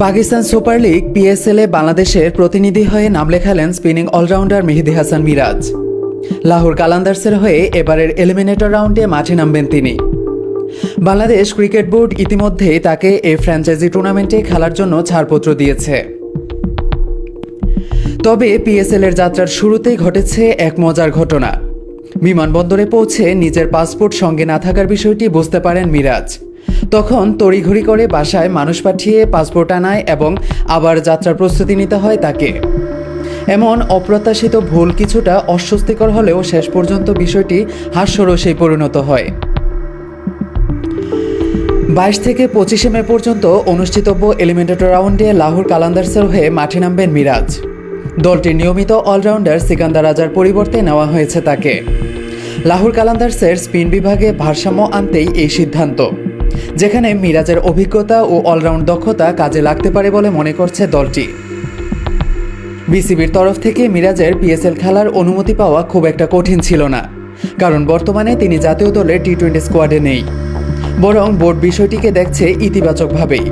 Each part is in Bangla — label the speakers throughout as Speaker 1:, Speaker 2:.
Speaker 1: পাকিস্তান সুপার লিগ পিএসএল এ বাংলাদেশের প্রতিনিধি হয়ে নাম লেখালেন স্পিনিং অলরাউন্ডার মেহেদী হাসান মিরাজ। লাহোর কালান্দার্সের হয়ে এবারের এলিমিনেটর রাউন্ডে মাঠে নামবেন তিনি। বাংলাদেশ ক্রিকেট বোর্ড ইতিমধ্যেই তাকে এই ফ্র্যাঞ্চাইজি টুর্নামেন্টে খেলার জন্য ছাড়পত্র দিয়েছে। তবে পিএসএল এর যাত্রার শুরুতেই ঘটেছে এক মজার ঘটনা। বিমানবন্দরে পৌঁছে নিজের পাসপোর্ট সঙ্গে না থাকার বিষয়টি বুঝতে পারেন মিরাজ। তখন তড়িঘড়ি করে বাসায় মানুষ পাঠিয়ে পাসপোর্ট আনায় এবং আবার যাত্রার প্রস্তুতি নিতে হয় তাকে। এমন অপ্রত্যাশিত ভুল কিছুটা অস্বস্তিকর হলেও শেষ পর্যন্ত বিষয়টি হাস্যরসেই পরিণত হয়। 22 থেকে 25 মে পর্যন্ত অনুষ্ঠিতব্য এলিমিনেটর রাউন্ডে লাহোর কালান্দার্সের হয়ে মাঠে নামবেন মিরাজ। দলটির নিয়মিত অলরাউন্ডার সিকান্দার রাজার পরিবর্তে নেওয়া হয়েছে তাকে। লাহোর কালান্দার্সের স্পিন বিভাগে ভারসাম্য আনতেই এই সিদ্ধান্ত, যেখানে মিরাজের অভিজ্ঞতা ও অলরাউন্ড দক্ষতা কাজে লাগতে পারে বলে মনে করছে দলটি। বিসিবির তরফ থেকে মিরাজের পিএসএল খেলার অনুমতি পাওয়া খুব একটা কঠিন ছিল না, কারণ বর্তমানে তিনি জাতীয় দলের টি-20 স্কোয়াডে নেই। বরং বোর্ড বিষয়টিকে দেখছে ইতিবাচকভাবেই।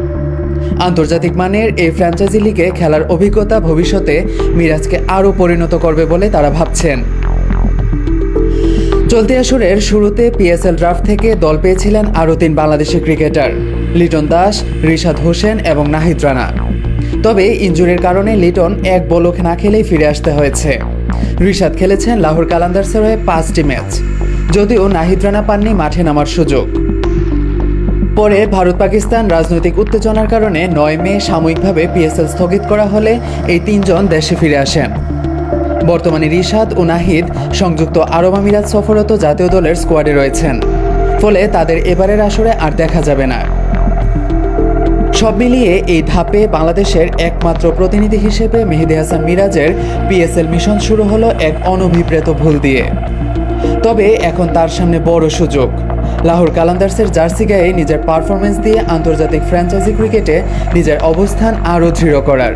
Speaker 1: আন্তর্জাতিক মানের এই ফ্র্যাঞ্চাইজি লিগে খেলার অভিজ্ঞতা ভবিষ্যতে মিরাজকে আরও পরিণত করবে বলে তারা ভাবছেন। চলতি আসরের শুরুতে পিএসএল ড্রাফট থেকে দল পেয়েছিলেন আরও 3 বাংলাদেশি ক্রিকেটার, লিটন দাস, রিশাদ হোসেন এবং নাহিদ রানা। তবে ইনজুরির কারণে লিটন এক বলক না খেলেই ফিরে আসতে হয়েছে। রিশাদ খেলেছেন লাহোর কালান্দার্সের হয়ে 5টি ম্যাচ, যদিও নাহিদ রানা পাননি মাঠে নামার সুযোগ। পরে ভারত পাকিস্তান রাজনৈতিক উত্তেজনার কারণে 9 মে সাময়িকভাবে পিএসএল স্থগিত করা হলে এই 3 জন দেশে ফিরে আসেন। বর্তমানে রিশাদ ও নাহিদ সংযুক্ত আরব আমিরাত সফররত জাতীয় দলের স্কোয়াডে রয়েছেন, ফলে তাদের এবারের আসরে আর দেখা যাবে না। সব মিলিয়ে এই ধাপে বাংলাদেশের একমাত্র প্রতিনিধি হিসেবে মেহেদী হাসান মিরাজের পিএসএল মিশন শুরু হলো এক অনভিপ্রেত ভুল দিয়ে। তবে এখন তার সামনে বড় সুযোগ, লাহোর কালান্দার্সের জার্সি গায়ে নিজের পারফরমেন্স দিয়ে আন্তর্জাতিক ফ্র্যাঞ্চাইজি ক্রিকেটে নিজের অবস্থান আরও দৃঢ় করার।